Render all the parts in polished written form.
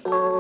Right.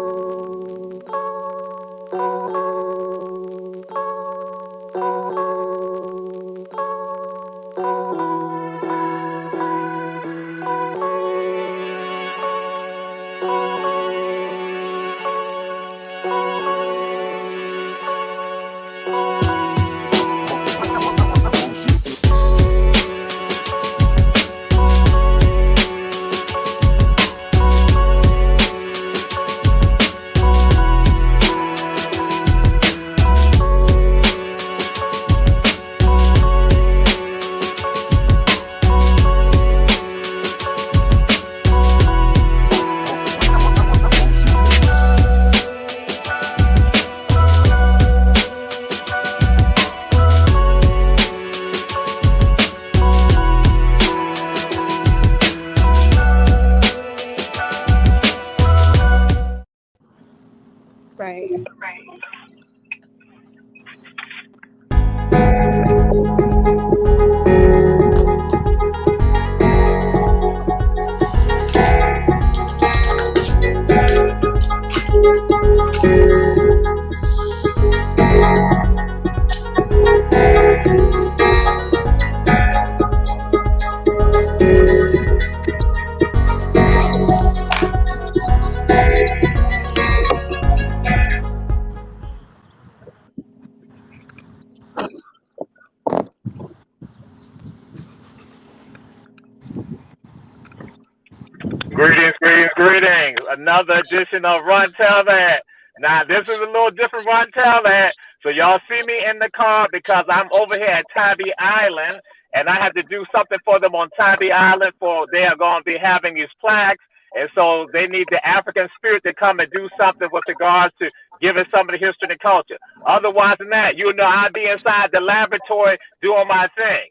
Greetings, greetings, greetings. Another edition of Run Tell That. Now, this is a little different Run Tell That. So, y'all see me in the car because I'm over here at Tybee Island, and I have to do something for them on Tybee Island. For they are going to be having these plaques, and so they need the African spirit to come and do something with regards to giving some of the history and culture. Otherwise than that, you know, I'd be inside the laboratory doing my thing.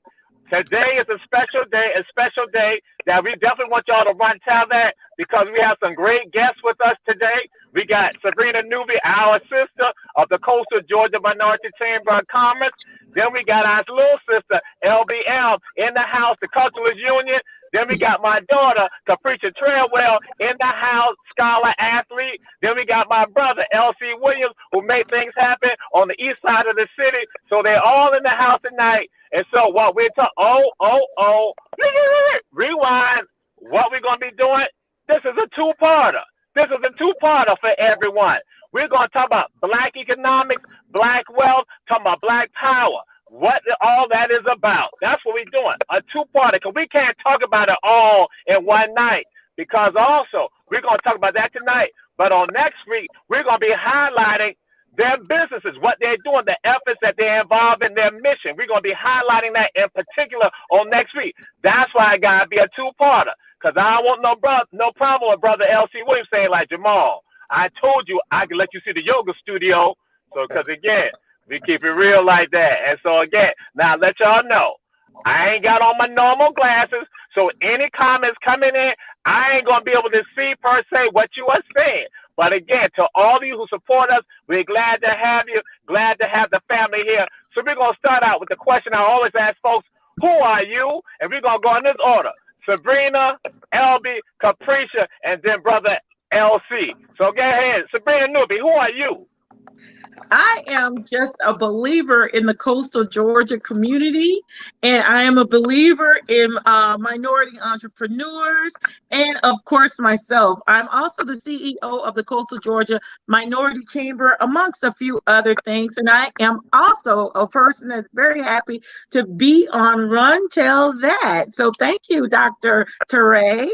Today is a special day that we definitely want y'all to run tell that because we have some great guests with us today. We got Sabrina Newby, our sister of the Coastal Georgia Minority Chamber of Commerce. Then we got our little sister, LBL, in the house, the Cultural Union. Then we got my daughter, Capricia Treadwell, in the house, scholar athlete. Then we got my brother, LC Williams, who made things happen on the east side of the city. So they're all in the house tonight. And so what we're talking, rewind, what we're going to be doing, this is a two-parter. This is a two-parter for everyone. We're going to talk about black economics, black wealth, talking about black power. What all that is about. That's what we're doing. A two-parter, because we can't talk about it all in one night. Because also, we're going to talk about that tonight. But on next week, we're going to be highlighting their businesses, what they're doing, the efforts that they're involved in, their mission. We're going to be highlighting that in particular on next week. That's why it got to be a two-parter. Because I don't want no problem with Brother L.C. Williams saying, like, Jamal, I told you I could let you see the yoga studio. So, because again, we keep it real like that. And so again, now let y'all know, I ain't got on my normal glasses. So any comments coming in, I ain't going to be able to see per se what you are saying. But again, to all of you who support us, we're glad to have you, glad to have the family here. So we're going to start out with the question I always ask folks, who are you? And we're going to go in this order. Sabrina, LB, Capricia, and then Brother LC. So go ahead. Sabrina Newby, who are you? I am just a believer in the coastal Georgia community, and I am a believer in minority entrepreneurs, and of course myself. I'm also the CEO of the Coastal Georgia Minority Chamber, amongst a few other things, and I am also a person that's very happy to be on Run Tell That. So thank you, Dr. Teray.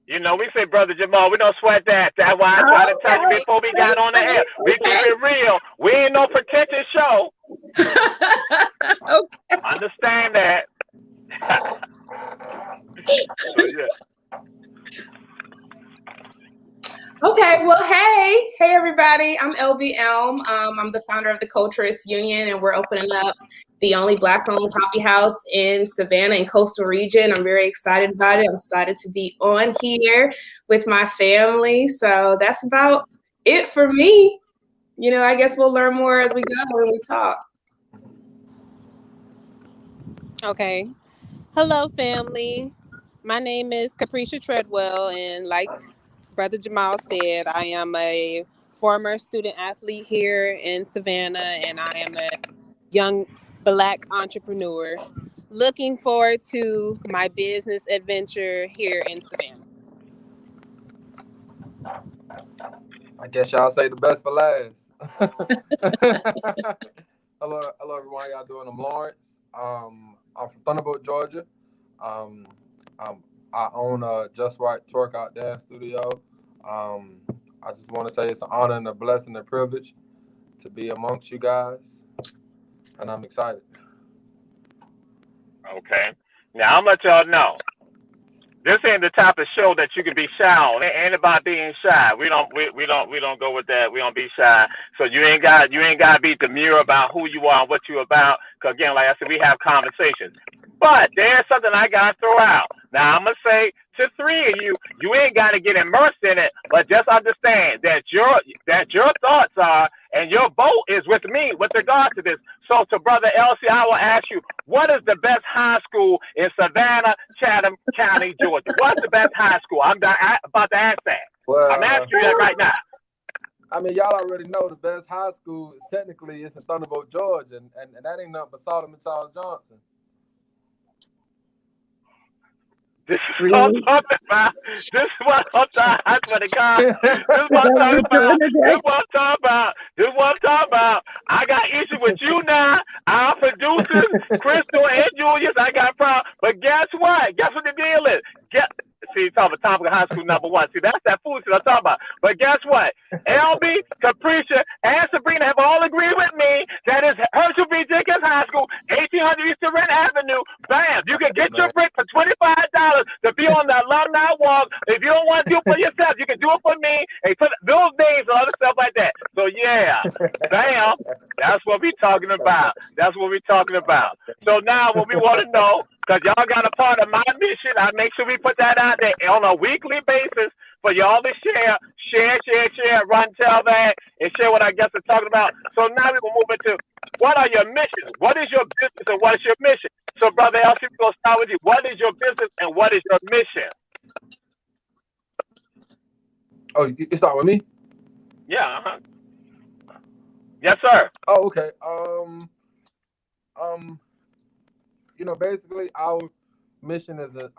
You know, we say, Brother Jamal, we don't sweat that. That's why I tried to tell you before we got on the air. We keep it real. We ain't no pretentious show. Okay. Understand that. So, yeah. Okay, well, hey everybody. I'm LB Elm. I'm the founder of the Culturist Union, and we're opening up the only Black-owned coffee house in Savannah and coastal region. I'm very excited about it. I'm excited to be on here with my family. So that's about it for me. You know, I guess we'll learn more as we go when we talk. Okay. Hello, family. My name is Capricia Treadwell, and like Brother Jamal said, I am a former student athlete here in Savannah, and I am a young Black entrepreneur. Looking forward to my business adventure here in Savannah. I guess y'all say the best for last. Hello, everyone. How y'all doing? I'm Lawrence. I'm from Thunderbolt, Georgia. I own a Just Right Twerkout Dance Studio. I just want to say it's an honor and a blessing and a privilege to be amongst you guys, and I'm excited. Okay. Now I'm gonna let y'all know. This ain't the type of show that you can be shy on. It ain't about being shy. We don't go with that. We don't be shy. So you ain't got to be demure about who you are and what you about. Cause again, like I said, we have conversations. But there's something I gotta throw out. Now I'm gonna say to three of you, you ain't gotta get immersed in it, but just understand that your thoughts are and your vote is with me with regard to this. So to Brother Elsie, I will ask you, what is the best high school in Savannah, Chatham County, Georgia? What's the best high school? I'm about to ask that. Well, I'm asking you that right now. I mean, y'all already know the best high school is technically it's in Thunderbolt, Georgia, and that ain't nothing but Solomon Charles Johnson. This is what I'm talking about. This is what I'm talking about. I swear to God. This is what I'm talking about. This is what I'm talking about. This is what I'm talking about. I got issue with you now. Our producers, Crystal and Julius, I got a problem. But guess what? Guess what the deal is? See, you're talking about Tompkins High School #1. See, that's that foolishness I'm talking about. But guess what? LB, Capricia, and Sabrina have all agreed with me that is Herschel B. Jenkins High School, 1800 East Rent Avenue. Bam! You can get your brick for $25 to be on the alumni walk. If you don't want to do it for yourself, you can do it for me and put those names and other stuff like that. So yeah, bam! That's what we're talking about. That's what we're talking about. So now what we want to know, because y'all got a part of my mission, I make sure we put that out there on a weekly basis for y'all to share, run, tell that, and share what I guess we're talking about. So now we're going to move into what are your missions? What is your business and what is your mission? So, Brother Elsie, we're going to start with you. What is your business and what is your mission? Oh, you start with me? Yeah. Yes, sir. Oh, okay. Basically our mission is to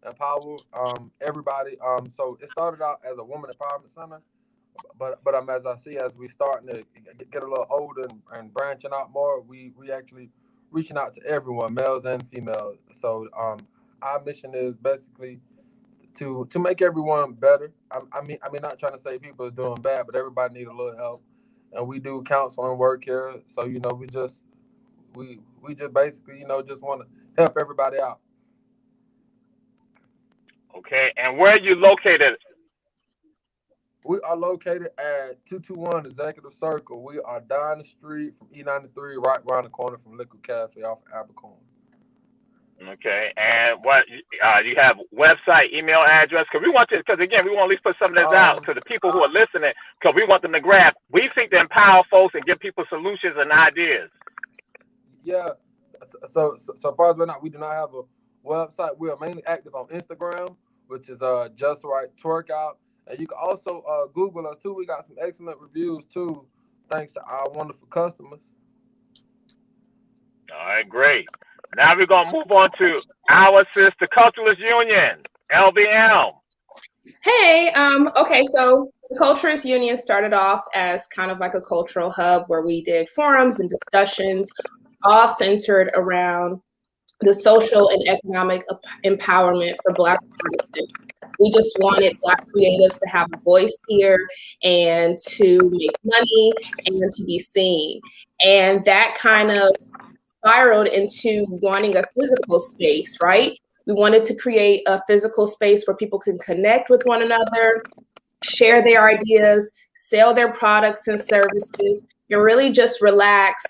empower everybody. So it started out as a woman empowerment center, but as we starting to get a little older and branching out more, we actually reaching out to everyone, males and females. So our mission is basically to make everyone better. I mean, not trying to say people are doing bad, but everybody need a little help, and we do counseling work here. So we just basically just want to help everybody out. Okay, and where are you located? We are located at 221 Executive Circle. We are down the street from E93, right around the corner from Liquid Cafe off of Abercorn. Okay, and what you have website, email address? Because we want to at least put some of this out to the people who are listening, because we want them to grab. We seek to empower folks and give people solutions and ideas. Yeah. So far as we're not, we do not have a website. We are mainly active on Instagram, which is Just Right Twerkout. And you can also Google us too. We got some excellent reviews too, thanks to our wonderful customers. All right, great. Now we're gonna move on to our sister Culturalist Union, LBM. Hey, okay, so the Culturalist Union started off as kind of like a cultural hub where we did forums and discussions, all centered around the social and economic empowerment for Black artists. We just wanted Black creatives to have a voice here and to make money and to be seen. And that kind of spiraled into wanting a physical space, right? We wanted to create a physical space where people can connect with one another, share their ideas, sell their products and services, and really just relax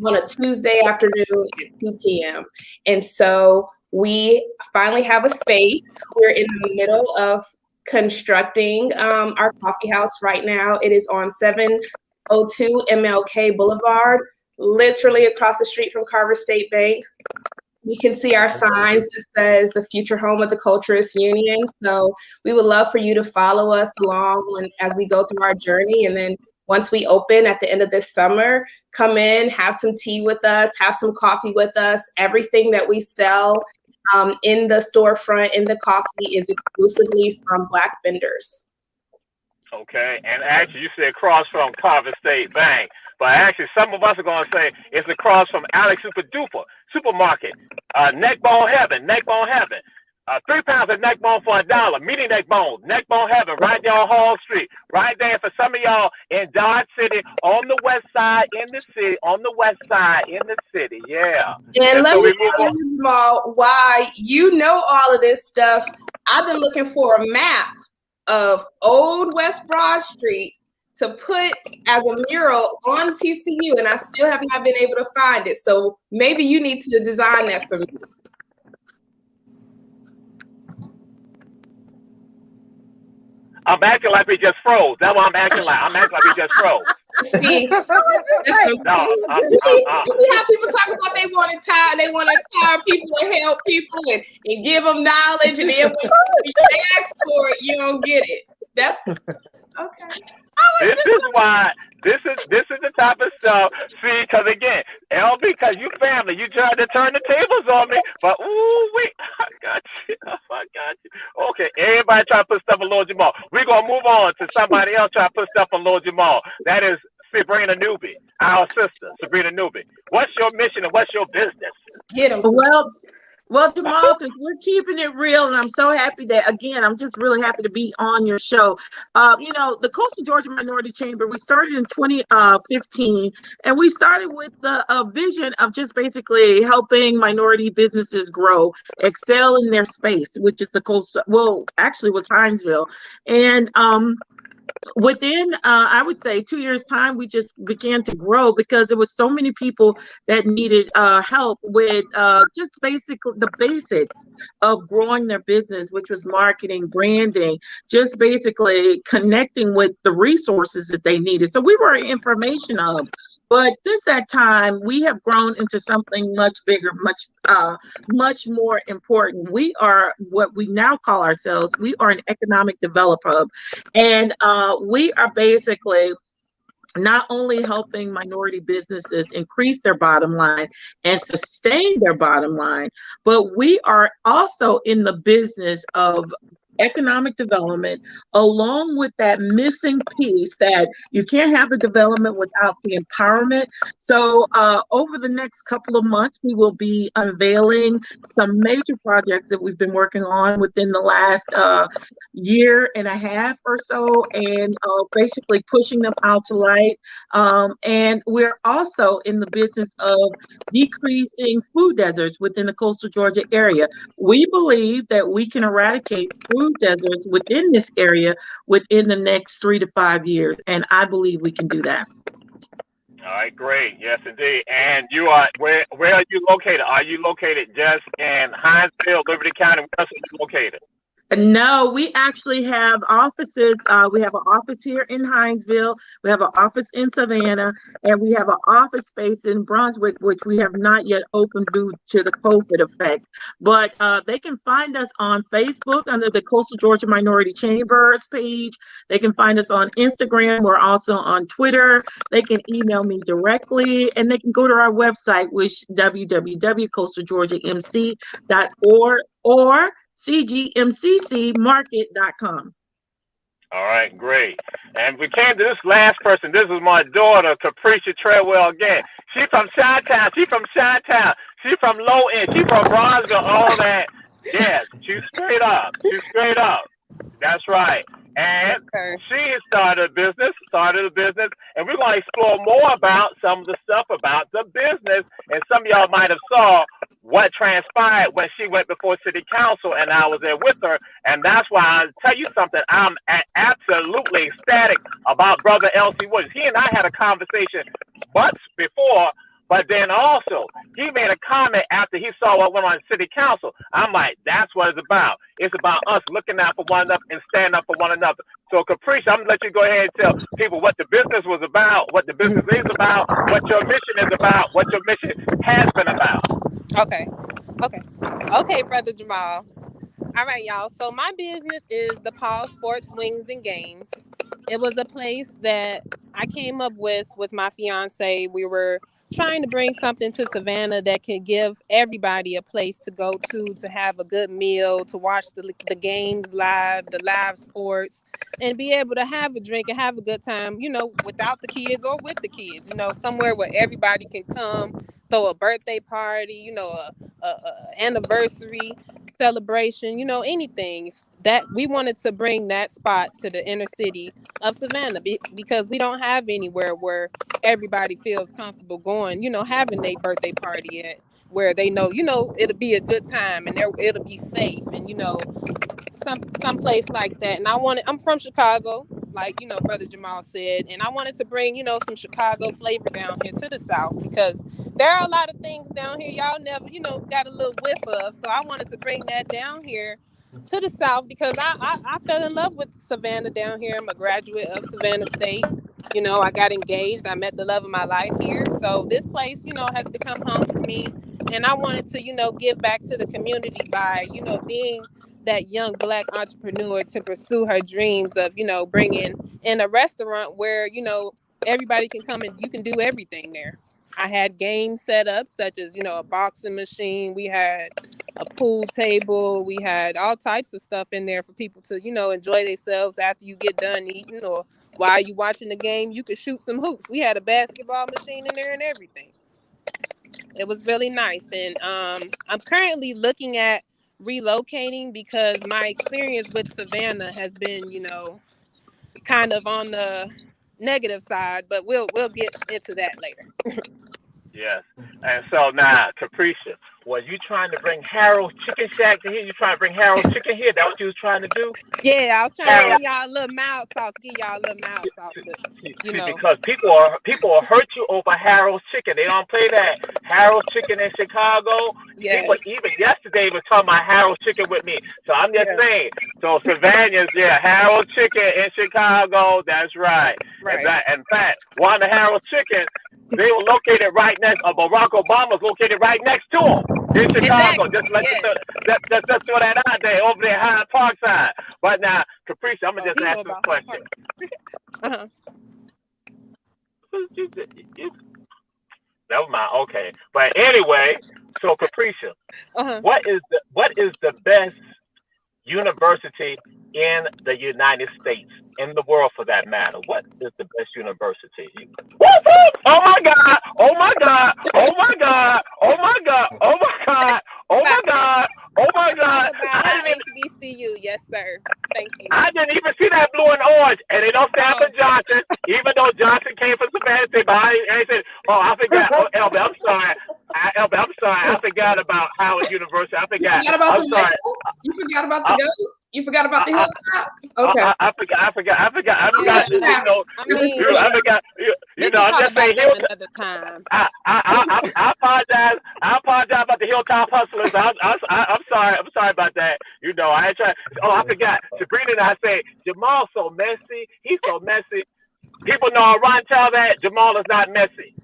on a Tuesday afternoon at 2 p.m. And so we finally have a space. We're in the middle of constructing our coffee house right now. It is on 702 MLK Boulevard, literally across the street from Carver State Bank. You can see our signs that says the future home of the Culturist Union. So we would love for you to follow us along as we go through our journey. And then once we open at the end of this summer, come in, have some tea with us, have some coffee with us. Everything that we sell in the storefront, in the coffee, is exclusively from Black vendors. Okay, and actually you said across from Carver State Bank, but actually some of us are going to say it's across from Alex Super Duper Supermarket, Neckbone Heaven, 3 pounds of neck bone for $1, meaty neck bones, neckbone heaven, right there on Hall Street, right there for some of y'all in Dodge City, on the west side in the city, yeah. And let me tell you, Jamal, why you know all of this stuff. I've been looking for a map of Old West Broad Street to put as a mural on TCU, and I still have not been able to find it. So maybe you need to design that for me. I'm acting like we just froze. That's what I'm acting like. I'm acting like we just froze. See, you see how people talk about they wanted power, they want to empower people and help people and give them knowledge, and then when they ask for it, you don't get it. That's okay. This is why. This is the type of stuff. See, because again, LB, because you family, you tried to turn the tables on me, but ooh, wait, I got you. Okay, everybody try to put stuff on Lord Jamal. We're gonna move on to somebody else try to put stuff on Lord Jamal. That is Sabrina Newby, our sister, Sabrina Newby. What's your mission and what's your business? Get them. Well, Jamal, since we're keeping it real, and I'm so happy that, again, I'm just really happy to be on your show. The Coastal Georgia Minority Chamber, we started in 2015, and we started with the vision of just basically helping minority businesses grow, excel in their space, which is the coastal, well, actually was Hinesville. And within I would say 2 years time, we just began to grow because there was so many people that needed help with just basically the basics of growing their business, which was marketing, branding, just basically connecting with the resources that they needed. So we were an information hub. But since that time, we have grown into something much bigger, much more important. We are what we now call ourselves. We are an economic developer hub, and we are basically not only helping minority businesses increase their bottom line and sustain their bottom line, but we are also in the business of economic development, along with that missing piece that you can't have the development without the empowerment. So over the next couple of months, we will be unveiling some major projects that we've been working on within the last year and a half or so, and basically pushing them out to light. And we're also in the business of decreasing food deserts within the coastal Georgia area. We believe that we can eradicate food deserts within this area within the next 3 to 5 years, and I believe we can do that. All right, great. Yes, indeed. And you are where are you located? Are you located just in Hinesville, Liberty County? Where else are you located? No, we actually have offices. We have an office here in Hinesville. We have an office in Savannah, and we have an office space in Brunswick, which we have not yet opened due to the COVID effect. But they can find us on Facebook under the Coastal Georgia Minority Chambers page. They can find us on Instagram. We're also on Twitter. They can email me directly, and they can go to our website, which www.coastalgeorgiamc.org or cgmccmarket.com. All right, great. And we came to this last person. This is my daughter, Capricia Treadwell again. She from Chi-Town. She from Low End. She from Bronzeville, all that. Yes, she's straight up. That's right. And she started a business, and we're going to explore more about some of the stuff about the business. And some of y'all might have saw what transpired when she went before city council, and I was there with her. And that's why I'll tell you something. I'm absolutely ecstatic about Brother L.C. Williams. He and I had a conversation months before, but then also he made a comment after he saw what went on city council. I'm like, that's what it's about. It's about us looking out for one another and standing up for one another. So Capricia, I'm gonna let you go ahead and tell people what the business was about, what the business is about, what your mission is about, what your mission has been about. Okay. Okay, Brother Jamal. All right, y'all. So my business is the Paul Sports Wings and Games. It was a place that I came up with my fiance. We were trying to bring something to Savannah that could give everybody a place to go to have a good meal, to watch the games live, the live sports, and be able to have a drink and have a good time, without the kids or with the kids, somewhere where everybody can come, throw a birthday party, a anniversary celebration, anything that we wanted to bring that spot to the inner city of Savannah because we don't have anywhere where everybody feels comfortable going, having their birthday party at where they know, it'll be a good time and it'll be safe and, some place like that. And I'm from Chicago, like, Brother Jamal said, and I wanted to bring, some Chicago flavor down here to the South because there are a lot of things down here y'all never, got a little whiff of. So I wanted to bring that down here to the South because I fell in love with Savannah down here. I'm a graduate of Savannah State. I got engaged. I met the love of my life here. So this place, has become home to me. And I wanted to, give back to the community by, being that young Black entrepreneur to pursue her dreams of, bringing in a restaurant where, everybody can come and you can do everything there. I had games set up such as, a boxing machine. We had a pool table. We had all types of stuff in there for people to, enjoy themselves after you get done eating or while you watching the game, you could shoot some hoops. We had a basketball machine in there and everything. It was really nice. And I'm currently looking at relocating because my experience with Savannah has been, kind of on the negative side, but we'll get into that later. Yes. And so now, Capricia, were you trying to bring Harold's Chicken Shack to here? You trying to bring Harold's Chicken here? That what you was trying to do? Yeah, I was trying to Harold, bring y'all a little mild sauce, give y'all a little mild sauce, but see, because people will hurt you over Harold's Chicken. They don't play that Harold's Chicken in Chicago. People yes, even yesterday was talking about Harold's Chicken with me. So I'm just yeah, saying. So Savannah's, yeah, Harold's Chicken in Chicago. That's right. right. In fact, one of the Harold's Chicken, they were located right next. Barack Obama's located right next to him in Chicago. Exactly. Just let you Yes. just throw that out there over there, Hyde Park side. But now, Capricia, I'm gonna Oh, just he know ask you a about Hyde question. Park. Never mind. Okay, but anyway, so Capricia, Uh-huh. what is the best university in the United States, in the world for that matter? What is the best university? Whoop, whoop! Oh my God! Oh my God! Oh my God! Oh my God! Oh my God! Oh my God! Oh my Let's talk God! about our HBCU. Yes, sir. Thank you. I didn't even see that blue and orange, and they don't stand for Johnson, even though Johnson came from Savannah State. But I said, oh, I forgot. Oh, Elby, I'm sorry. I'm sorry. I forgot about Howard University. I forgot. You forgot about I'm the sorry. maple? You forgot about the goat? You forgot about the hilltop? Okay. I forgot. Yeah, You know, I It's a mean, special. I forgot. we I'm can talk just saying. about that another time. I apologize. I apologize about the Hilltop Hustlers. I'm sorry. I'm sorry about that. I ain't trying. Oh, I forgot. Sabrina and I say Jamal's so messy. He's so messy. People know Ron tell that Jamal is not messy.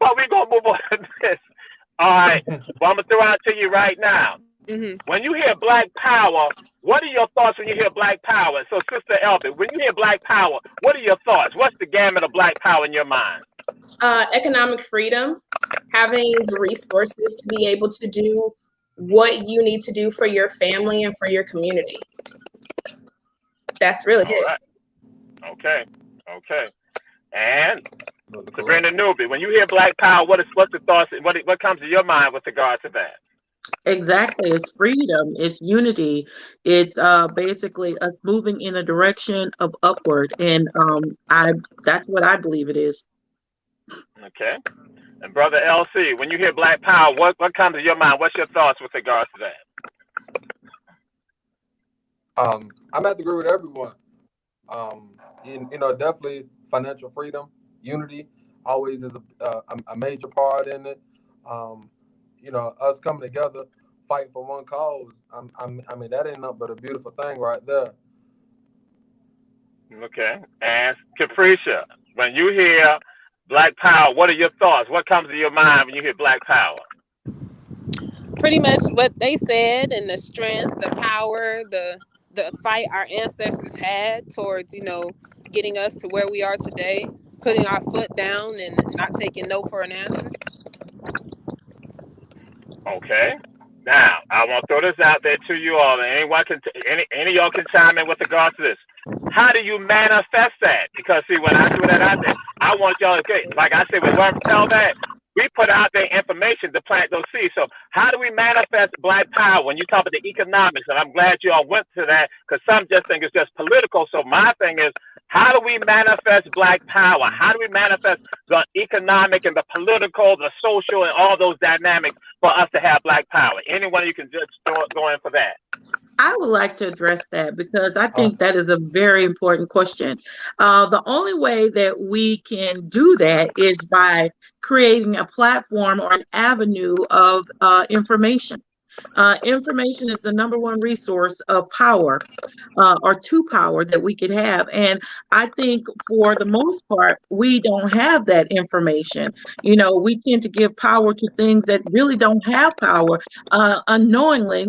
But we're gonna move on to this. All right. Well, I'm gonna throw out to you right now. Mm-hmm. When you hear Black Power, what are your thoughts when you hear Black Power? So, Sister Elby, when you hear Black Power, what are your thoughts? What's the gamut of Black Power in your mind? Economic freedom, having the resources to be able to do what you need to do for your family and for your community. That's really it. Right. Okay. And Sabrina Newby, when you hear Black Power, what's the thoughts? What comes to your mind with regard to that? Exactly. It's freedom. It's unity. It's basically us moving in a direction of upward. And that's what I believe it is. Okay. And Brother LC, when you hear Black Power, what comes to your mind? What's your thoughts with regards to that? I'm at the agree with everyone. Definitely financial freedom, unity, always is a major part in it. Us coming together, fighting for one cause. I mean, that ain't nothing but a beautiful thing right there. Okay. And Capricia, when you hear Black Power, what are your thoughts? What comes to your mind when you hear Black Power? pretty much what they said, and the strength, the power, the fight our ancestors had towards, getting us to where we are today, putting our foot down and not taking no for an answer. Okay. Now, I want to throw this out there to you all, and anyone can, any of y'all can chime in with regards to this. How do you manifest that? Because see, when I threw that out there, I want y'all to get, like I said, with whoever tell that, we put out there information to plant those seeds. So how do we manifest Black power? When you talk about the economics, and I'm glad you all went to that, because some just think it's just political. So my thing is, how do we manifest Black power? How do we manifest the economic and the political, the social, and all those dynamics for us to have Black power? Anyone you can just go in for that. I would like to address that because I think that is a very important question. The only way that we can do that is by creating a platform or an avenue of information. Information is the number one resource of power or to power that we could have. And I think for the most part, we don't have that information. We tend to give power to things that really don't have power unknowingly.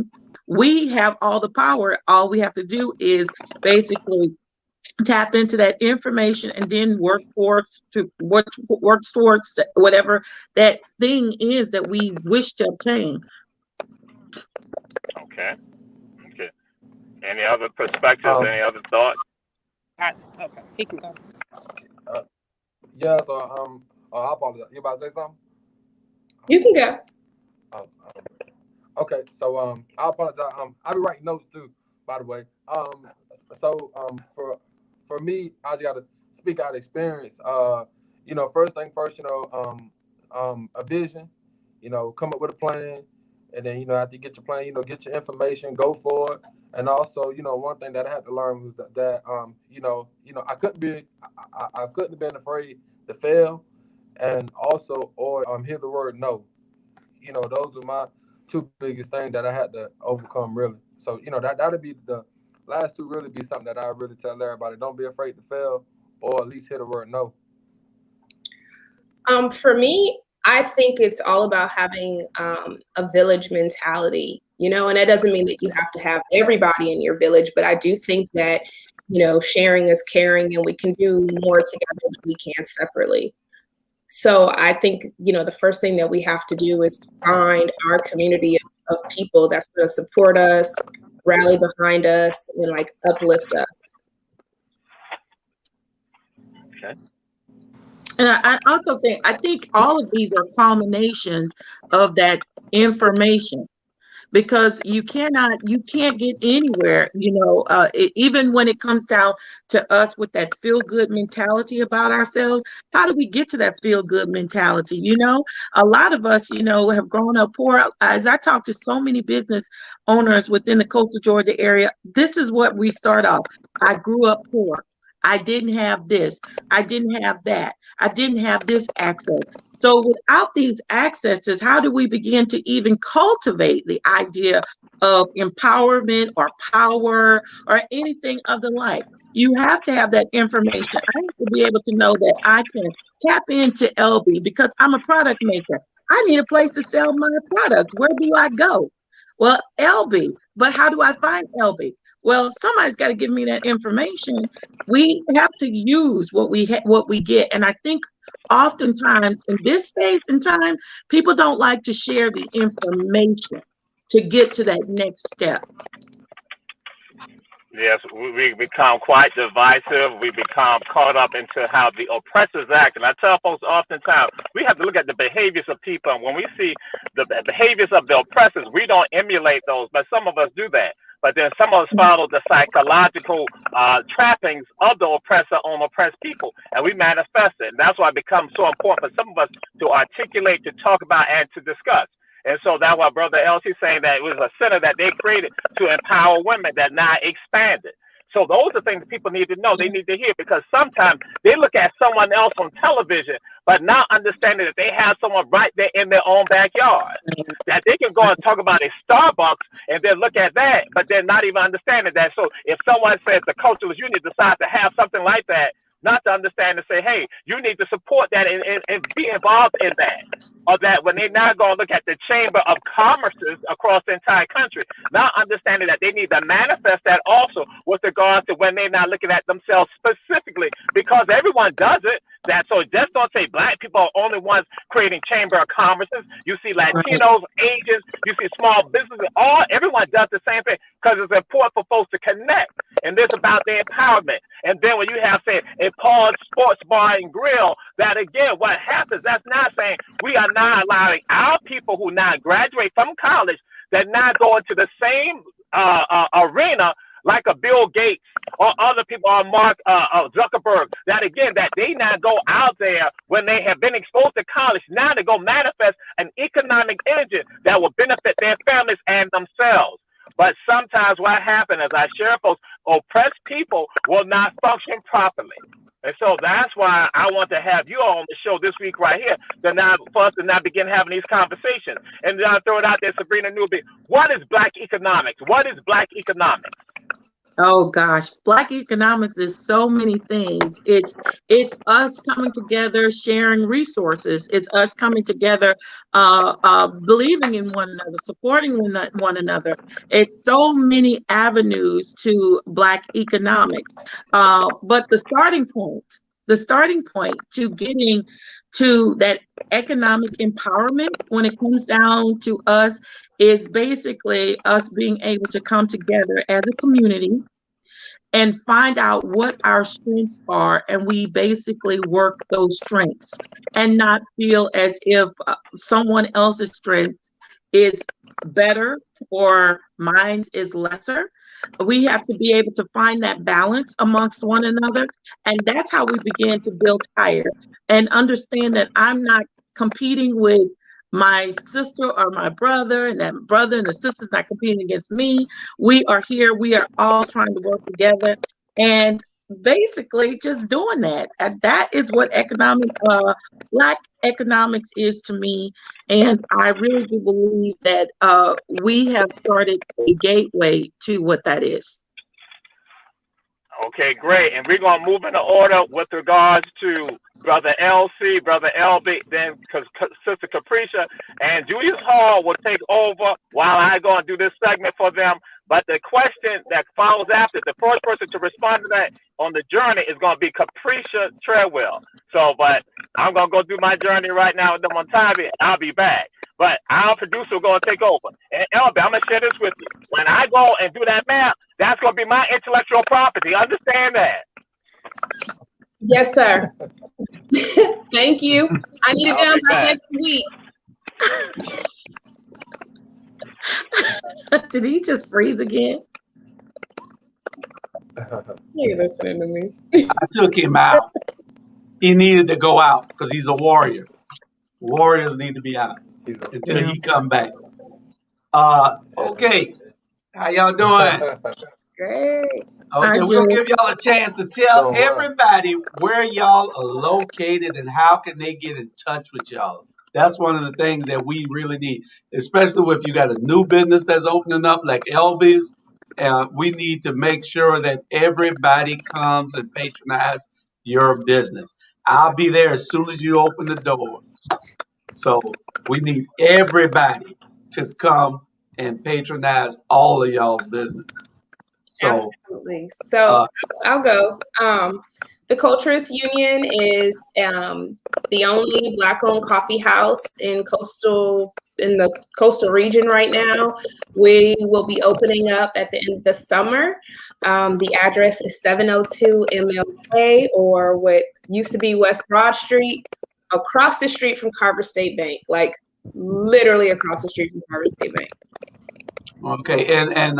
We have all the power. All we have to do is basically tap into that information and then work towards whatever that thing is that we wish to obtain. Okay. Any other perspectives? Any other thoughts? Okay, he can go. Yeah. So I apologize. You about to say something? You can go. Okay, so I apologize. I be writing notes too, by the way. For me, I just gotta speak out of experience. First thing first, a vision. Come up with a plan, and then after you get your plan, get your information, go for it. And also, one thing that I had to learn was that I couldn't have been afraid to fail, and also hear the word no. Those are my two biggest things that I had to overcome, really. So that'll be the last two. Really be something that I really tell everybody: don't be afraid to fail, or at least hear the word no. For me, I think it's all about having a village mentality, and that doesn't mean that you have to have everybody in your village, but I do think that sharing is caring, and we can do more together than we can separately. So I think, the first thing that we have to do is find our community of people that's going to support us, rally behind us, and uplift us. Okay. And I also think all of these are culminations of that information. Because you can't get anywhere, even when it comes down to us with that feel good mentality about ourselves. How do we get to that feel good mentality? A lot of us, have grown up poor. As I talk to so many business owners within the coastal Georgia area, this is what we start off. I grew up poor. I didn't have this. I didn't have that. I didn't have this access. So without these accesses, how do we begin to even cultivate the idea of empowerment or power or anything of the like? You have to have that information. I have to be able to know that I can tap into LB because I'm a product maker. I need a place to sell my products. Where do I go? Well, LB, but how do I find LB? Well, somebody's got to give me that information. We have to use what we get. And I think oftentimes in this space and time, people don't like to share the information to get to that next step. Yes, we become quite divisive. We become caught up into how the oppressors act. And I tell folks oftentimes, we have to look at the behaviors of people. And when we see the behaviors of the oppressors, we don't emulate those, but some of us do that. But then some of us follow the psychological trappings of the oppressor on oppressed people, and we manifest it. And that's why it becomes so important for some of us to articulate, to talk about, and to discuss. And so that's why Brother Elsie saying that it was a center that they created to empower women that now expanded. So those are things people need to know. They need to hear, because sometimes they look at someone else on television, but not understanding that they have someone right there in their own backyard. That they can go and talk about a Starbucks and then look at that, but they're not even understanding that. So if someone says the Cultural Union decides to have something like that, not to understand and say, hey, you need to support that and be involved in that. or that when they're now going to look at the Chamber of Commerces across the entire country, not understanding that they need to manifest that also with regards to when they're not looking at themselves specifically, because everyone does it. That so just don't say black people are only ones creating Chamber of Commerces. You see Latinos, Asians, you see small businesses, everyone does the same thing, because it's important for folks to connect. And this about their empowerment. And then when you have, say, a Paul's Sports Bar and Grill, that again, what happens, that's not saying we are not allowing our people who now graduate from college that now go into the same arena like a Bill Gates or other people, or Mark Zuckerberg, that again, that they now go out there when they have been exposed to college, now to go manifest an economic engine that will benefit their families and themselves. But sometimes what happens, as I share, folks, oppressed people will not function properly. And so that's why I want to have you all on the show this week right here, to now, for us to now begin having these conversations. And then I'll throw it out there, Sabrina Newby. What is Black economics? What is Black economics? Oh gosh, Black economics is so many things. It's us coming together, sharing resources. It's us coming together, believing in one another, supporting one another. It's so many avenues to Black economics. But the starting point to getting to that economic empowerment, when it comes down to us, is basically us being able to come together as a community and find out what our strengths are, and we basically work those strengths and not feel as if someone else's strength is better or mine is lesser. We have to be able to find that balance amongst one another, and that's how we begin to build higher and understand that I'm not competing with my sister or my brother, and that brother and the sister's not competing against me. We are here. We are all trying to work together, and basically just doing that. And that is what Black economics is to me. And I really do believe that we have started a gateway to what that is. Okay, great. And we're going to move in the order with regards to Brother LC, Brother LB, then Sister Capricia, and Julius Hall will take over while I go and do this segment for them. But the question that follows after, the first person to respond to that on the journey is going to be Capricia Treadwell. So, but I'm going to go do my journey right now with them on time. I'll be back. But our producer will go and take over. And LB, I'm going to share this with you. When I go and do that math, that's going to be my intellectual property. Understand that? Yes, sir. Thank you. I need it done by next week. Did he just freeze again? He ain't listening to me. I took him out. He needed to go out because he's a warrior. Warriors need to be out until he come back. Okay. How y'all doing? Great. Okay, we'll give y'all a chance to tell everybody where y'all are located and how can they get in touch with y'all. That's one of the things that we really need, especially if you got a new business that's opening up like Elby's. We need to make sure that everybody comes and patronize your business. I'll be there as soon as you open the doors. So we need everybody to come and patronize all of y'all's businesses. So, absolutely. So I'll go. The Culturist Union is the only Black-owned coffee house in the coastal region right now. We will be opening up at the end of the summer. The address is 702 MLK, or what used to be West Broad Street, across the street from Carver State Bank, like literally across the street from Carver State Bank. okay, and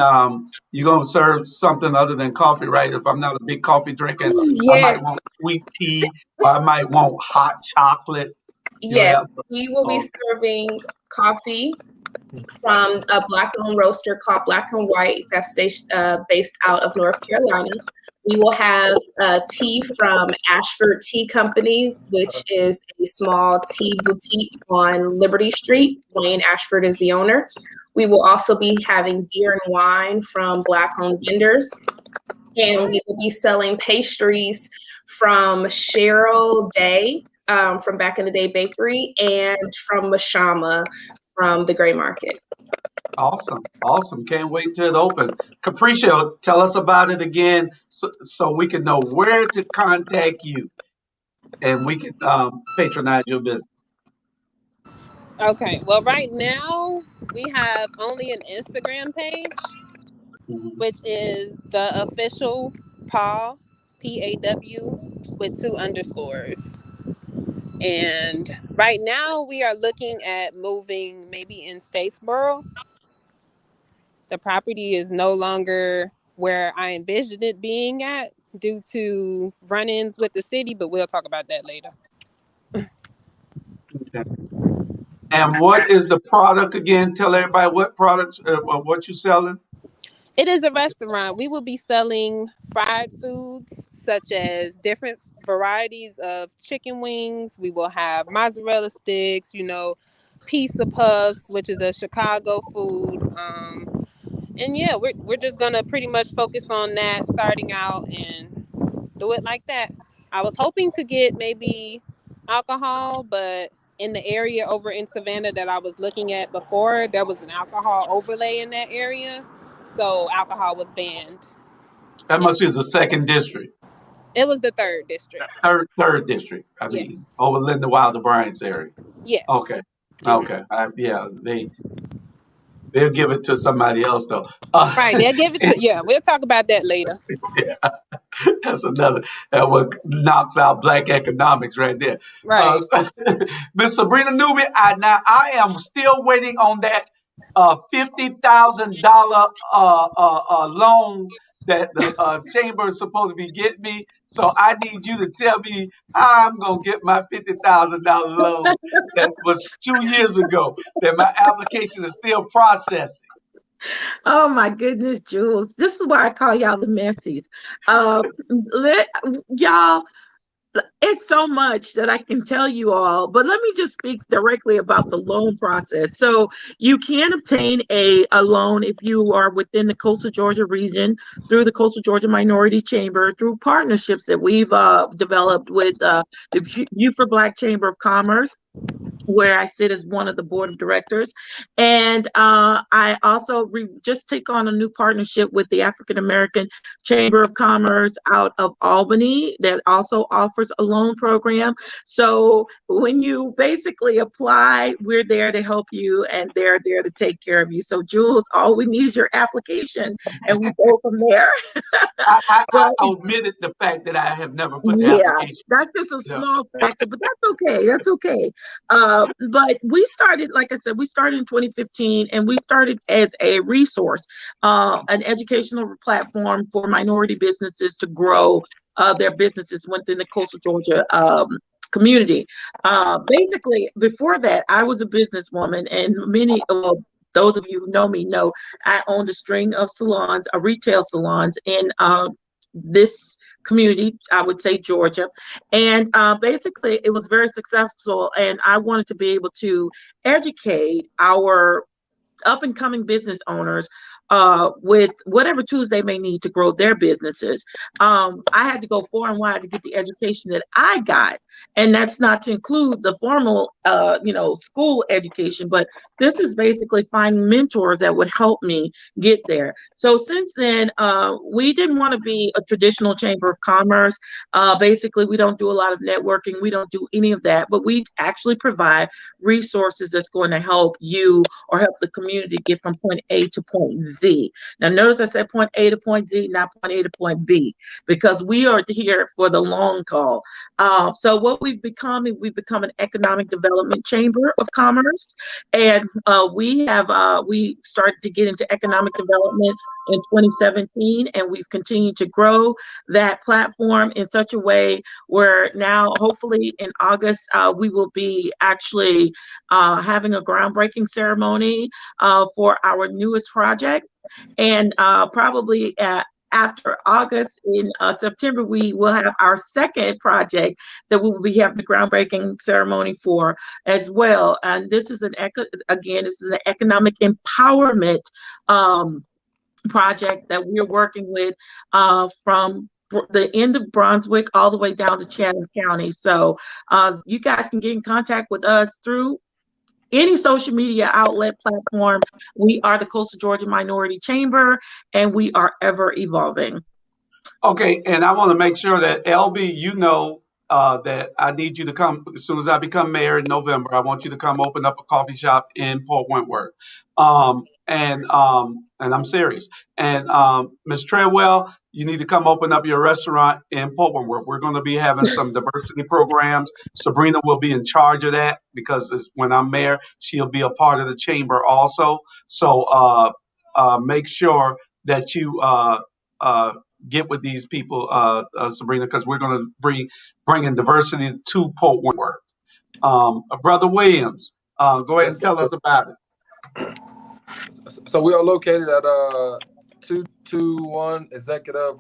you're gonna serve something other than coffee, right? If I'm not a big coffee drinker, Yes. I might want sweet tea, or I might want hot chocolate. Yes, we will be serving coffee from a Black-owned roaster called Black and White that's based out of North Carolina. We will have tea from Ashford Tea Company, which is a small tea boutique on Liberty Street. Wayne Ashford is the owner. We will also be having beer and wine from Black-owned vendors. And we will be selling pastries from Cheryl Day. from Back in the Day Bakery, and from Mashama from the Gray Market. Awesome. Awesome. Can't wait till it open. Capricio, tell us about it again so we can know where to contact you and we can patronize your business. Okay. Well, right now we have only an Instagram page, which is the official PAW, PAW, with 2 underscores. And right now we are looking at moving maybe in Statesboro. The property is no longer where I envisioned it being at due to run-ins with the city, but we'll talk about that later. Okay. And what is the product again? Tell everybody what products, what you're selling. It is a restaurant. We will be selling fried foods such as different varieties of chicken wings. We will have mozzarella sticks, pizza puffs, which is a Chicago food. And yeah, we're just gonna pretty much focus on that starting out and do it like that. I was hoping to get maybe alcohol, but in the area over in Savannah that I was looking at before, there was an alcohol overlay in that area. So alcohol was banned. That must be the second district. It was the 3rd district. Third district. I mean, Yes. over Linda Wilder Bryant's area. Yes. Okay. Okay. They'll give it to somebody else though. Right. They'll give it to we'll talk about that later. Yeah, that's another what knocks out black economics right there. Right. Miss Sabrina Newby, I am still waiting on that $50,000 loan that the chamber is supposed to be getting me. So I need you to tell me how I'm gonna get my $50,000 loan that was 2 years ago. That my application is still processing. Oh my goodness, Jules. This is why I call y'all the messies. Y'all, it's so much that I can tell you all, but let me just speak directly about the loan process. So you can obtain a loan if you are within the Coastal Georgia region through the Coastal Georgia Minority Chamber, through partnerships that we've developed with the Youth for Black Chamber of Commerce, where I sit as one of the board of directors. And I also just take on a new partnership with the African American Chamber of Commerce out of Albany that also offers a loan program. So when you basically apply, we're there to help you and they're there to take care of you. So Jules, all we need is your application and we go from there. I omitted the fact that I have never put the application. That's just a small factor, but that's okay. That's okay. But we started, like I said, we started in 2015 and we started as a resource, an educational platform for minority businesses to grow their businesses within the Coastal Georgia community. Basically, before that, I was a businesswoman, and many those of you who know me know I owned a string of salons, retail salons in this community, I would say Georgia. And basically it was very successful. And I wanted to be able to educate our up and coming business owners with whatever tools they may need to grow their businesses. I had to go far and wide to get the education that I got. And that's not to include the formal, school education, but this is basically finding mentors that would help me get there. So since then, we didn't want to be a traditional chamber of commerce. Basically, we don't do a lot of networking. We don't do any of that, but we actually provide resources that's going to help you or help the community get from point A to point Z. Now, notice I said point A to point Z, not point A to point B, because we are here for the long call. So what we've become an economic development chamber of commerce, and we started to get into economic development in 2017, and we've continued to grow that platform in such a way where now, hopefully in August, we will be actually having a groundbreaking ceremony for our newest project. And probably after August, in September, we will have our second project that we will be having the groundbreaking ceremony for as well. And this is an economic empowerment project that we're working with from the end of Brunswick all the way down to Chatham County. So you guys can get in contact with us through any social media outlet platform. We are the Coastal Georgia Minority Chamber, and we are ever evolving. Okay, and I want to make sure that LB, you know, that I need you to come as soon as I become mayor in November. I want you to come open up a coffee shop in Port Wentworth, and I'm serious. And Ms. Treadwell, you need to come open up your restaurant in Port Wentworth. We're going to be having some diversity programs. Sabrina will be in charge of that because when I'm mayor, she'll be a part of the chamber also. So make sure that you get with these people, Sabrina, because we're going to bring in diversity to Port Wentworth. Brother Williams, go ahead and Yes, tell us about it. So we are located at 221 Executive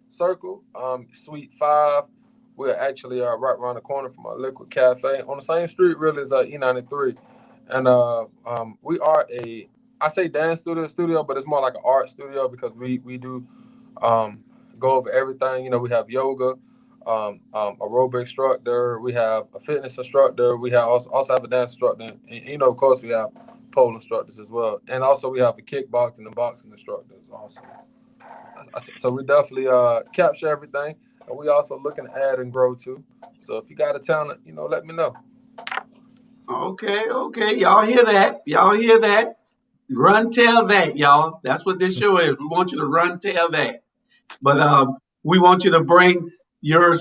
Circle, Suite 5. We're actually right around the corner from our Liquid Cafe on the same street, really, as E93. And we are I say dance studio, but it's more like an art studio because we do go over everything. You know, we have yoga, aerobic instructor, we have a fitness instructor, we have also have a dance instructor, and you know, of course, we have pole instructors as well, and also we have a kickboxing and boxing instructors also. So we definitely capture everything, and we also looking to add and grow too. So if you got a talent, you know, let me know. Okay, y'all hear that? Y'all hear that? Run tell that, y'all. That's what this show is. We want you to run tell that. But we want you to bring your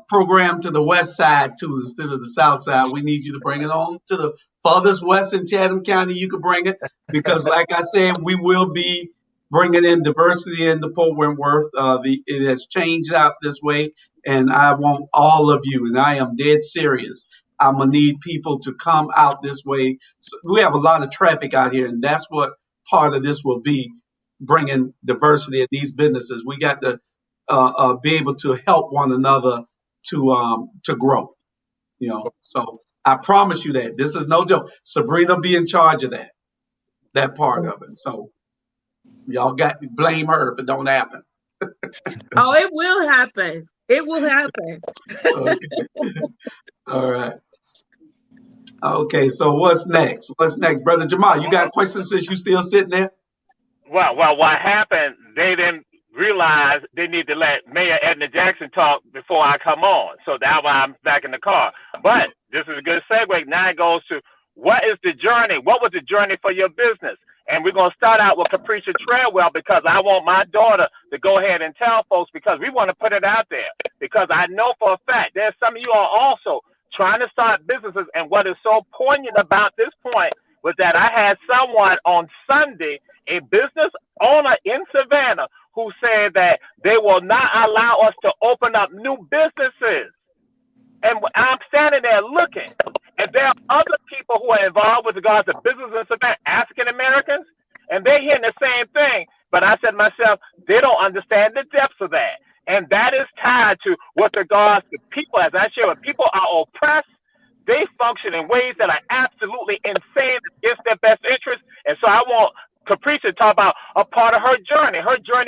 program to the west side too, instead of the south side. We need you to bring it on to the farthest west in Chatham County. You can bring it because, like I said, we will be bringing in diversity in the Port Wentworth. It has changed out this way, and I want all of you, and I am dead serious. I'm gonna need people to come out this way. So we have a lot of traffic out here, and that's what part of this will be, bringing diversity in these businesses. We got to be able to help one another to grow. You know, so I promise you that this is no joke. Sabrina be in charge of that part of it. So y'all got to blame her if it don't happen. Oh, it will happen. It will happen. Okay. All right. Okay. So what's next? What's next, brother Jamal? You got questions since you still sitting there? Well, what happened, they didn't realize they need to let Mayor Edna Jackson talk before I come on. So that's why I'm back in the car. But this is a good segue. Now it goes to, what is the journey? What was the journey for your business? And we're going to start out with Capricia Treadwell because I want my daughter to go ahead and tell folks, because we want to put it out there. Because I know for a fact there's some of you are also trying to start businesses. And what is so poignant about this point was that I had someone on Sunday, a business owner in Savannah, who said that they will not allow us to open up new businesses. And I'm standing there looking, and there are other people who are involved with regards to business in Savannah, African Americans, and they're hearing the same thing. But I said to myself, they don't understand the depths of that. And that is tied to with regards to people, as I share, when people are oppressed, they function in ways that are absolutely insane against their best interest. And so I want Capricia to talk about a part of her journey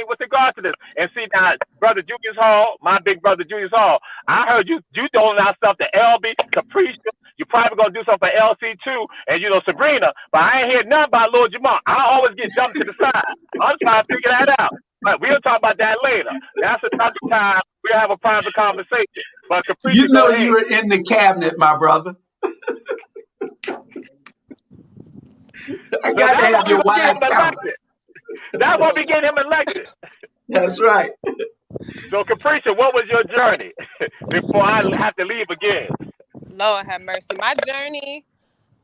with regard to this. And see, now, Brother Julius Hall, my big brother Julius Hall, I heard you doling out stuff to LB, Capricia. You're probably going to do something for LC too, and you know, Sabrina, but I ain't heard nothing about Lord Jamal. I always get dumped to the side. I'm trying to figure that out. But we'll talk about that later. That's another time we'll have a private conversation. But Capricia, You know, go ahead. you were in the cabinet, my brother. I got to have your wise counsel. That's why we get him elected. That's right. So, Capricia, what was your journey before I have to leave again? Lord have mercy. My journey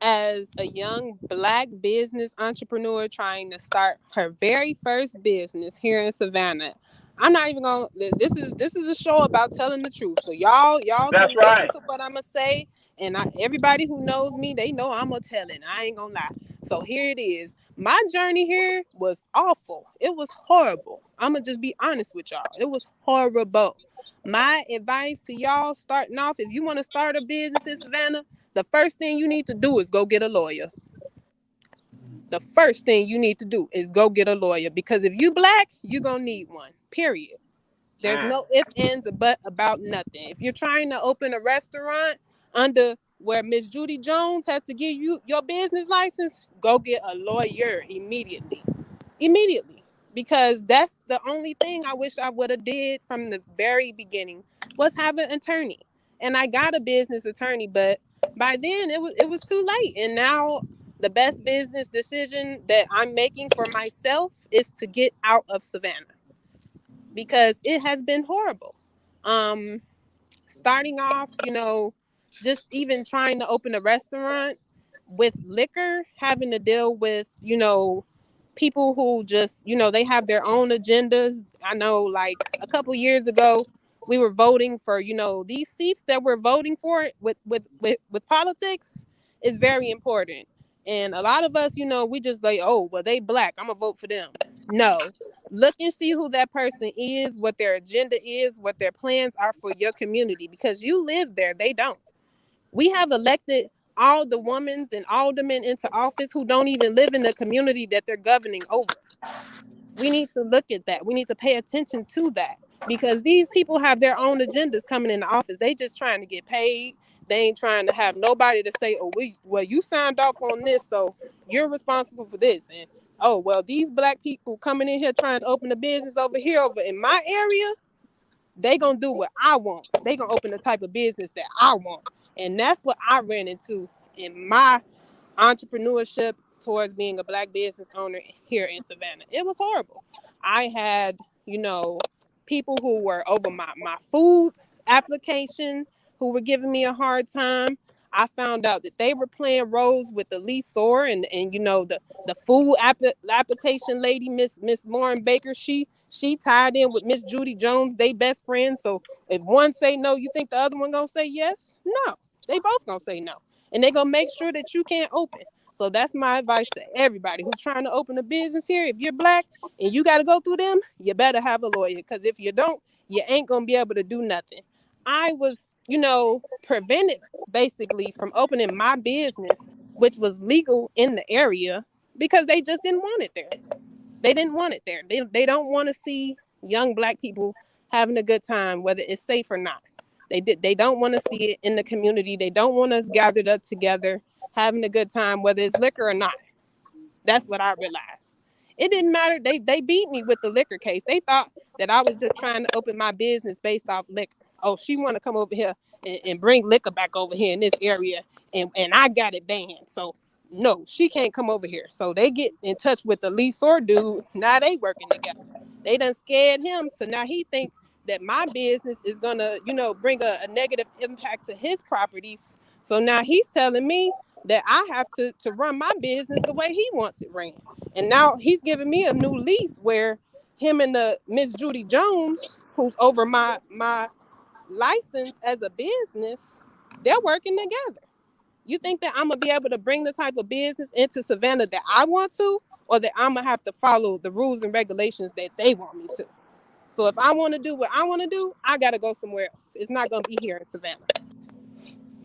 as a young Black business entrepreneur trying to start her very first business here in Savannah. I'm not even gonna. This is a show about telling the truth. So y'all That's can right. listen to what I'm gonna say, and everybody who knows me, they know I'm gonna tell it. I ain't gonna lie. So here it is. My journey here was awful. It was horrible. I'm gonna just be honest with y'all. It was horrible. My advice to y'all starting off, if you want to start a business in Savannah, the first thing you need to do is go get a lawyer. The first thing you need to do is go get a lawyer, because if you Black, you're gonna need one. Period. There's no ifs, ands, or but about nothing. If you're trying to open a restaurant under where Miss Judy Jones has to give you your business license, go get a lawyer immediately. Immediately. Because that's the only thing I wish I would have did from the very beginning was have an attorney. And I got a business attorney, but by then it was too late. And now the best business decision that I'm making for myself is to get out of Savannah because it has been horrible. Starting off, just even trying to open a restaurant with liquor, having to deal with, people who just, they have their own agendas. I know like a couple years ago, we were voting for, these seats that we're voting for with politics is very important. And a lot of us, we just like, oh, well, they black, I'm gonna vote for them. No, look and see who that person is, what their agenda is, what their plans are for your community, because you live there, they don't. We have elected all the women and aldermen into office who don't even live in the community that they're governing over. We need to look at that. We need to pay attention to that because these people have their own agendas coming in the office. They just trying to get paid. They ain't trying to have nobody to say, oh, well, you signed off on this, so you're responsible for this. And, oh, well, these black people coming in here trying to open a business over here, over in my area, they gonna do what I want. They gonna open the type of business that I want. And that's what I ran into in my entrepreneurship towards being a black business owner here in Savannah. It was horrible. I had, people who were over my food application who were giving me a hard time. I found out that they were playing roles with the leaseor and the food application lady, Miss Lauren Baker. She tied in with Miss Judy Jones, they best friends. So if one say no, you think the other one gonna say yes? No, they both gonna say no, and they gonna make sure that you can't open. So that's my advice to everybody who's trying to open a business here. If you're black and you got to go through them, you better have a lawyer, because if you don't, you ain't gonna be able to do nothing. I was, prevented basically from opening my business, which was legal in the area, because they just didn't want it there. They didn't want it there. They don't want to see young black people having a good time, whether it's safe or not. They don't want to see it in the community. They don't want us gathered up together having a good time, whether it's liquor or not. That's what I realized. It didn't matter. They beat me with the liquor case. They thought that I was just trying to open my business based off liquor. Oh, she want to come over here and bring liquor back over here in this area, and I got it banned. So no, she can't come over here. So they get in touch with the leaseor dude. Now they working together. They done scared him. So now he think that my business is gonna, bring a negative impact to his properties. So now he's telling me that I have to run my business the way he wants it ran. And now he's giving me a new lease where him and the Miss Judy Jones, who's over my license as a business, they're working together. You think that I'm gonna be able to bring the type of business into Savannah that I want to, or that I'm gonna have to follow the rules and regulations that they want me to? So if I want to do what I want to do, I gotta go somewhere else. It's not gonna be here in Savannah.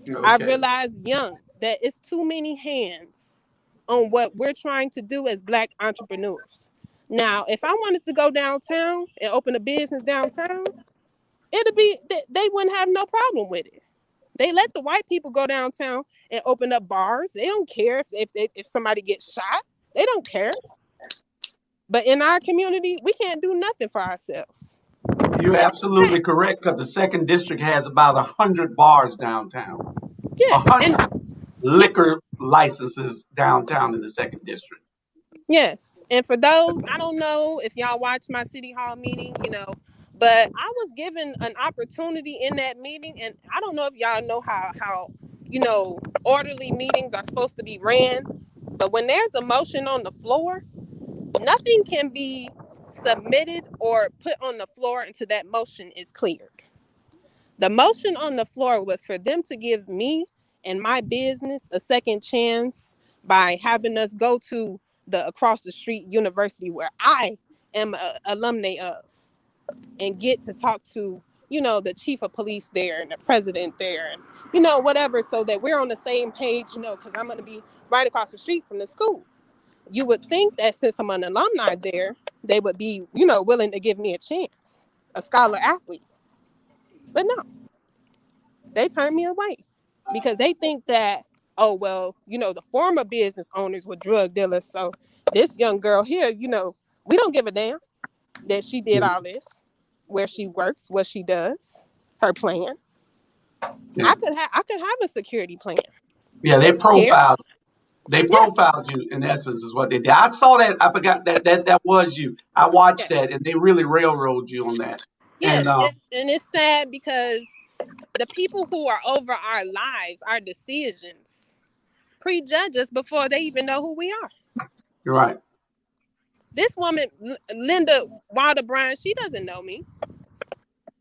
Okay. I realized young that it's too many hands on what we're trying to do as black entrepreneurs. Now, if I wanted to go downtown and open a business downtown, they wouldn't have no problem with it. They let the white people go downtown and open up bars. They don't care if somebody gets shot. They don't care. But in our community, we can't do nothing for ourselves. You're absolutely correct, because the second district has about 100 bars downtown. Yes. 100 liquor licenses downtown in the second district. Yes. And for those, I don't know if y'all watch my city hall meeting, but I was given an opportunity in that meeting, and I don't know if y'all know how orderly meetings are supposed to be ran, but when there's a motion on the floor, nothing can be submitted or put on the floor until that motion is cleared. The motion on the floor was for them to give me and my business a second chance by having us go to the across the street university where I am an alumni of, and get to talk to, the chief of police there and the president there and, whatever, so that we're on the same page, because I'm going to be right across the street from the school. You would think that since I'm an alumni there, they would be, willing to give me a chance. a scholar athlete. But no, they turned me away because they think that, oh, well, the former business owners were drug dealers. So this young girl here, we don't give a damn that she did all this, where she works, what she does, her plan. Yeah. I could have a security plan. Yeah, They they don't care. profiled. They Yeah. profiled you in essence is what they did. I saw that. I forgot that was you. I watched that, Yes. and they really railroaded you on that. And Yes. And it's sad because the people who are over our lives, our decisions, prejudge us before they even know who we are. you're right. This woman, Linda Wilder Bryan, she doesn't know me.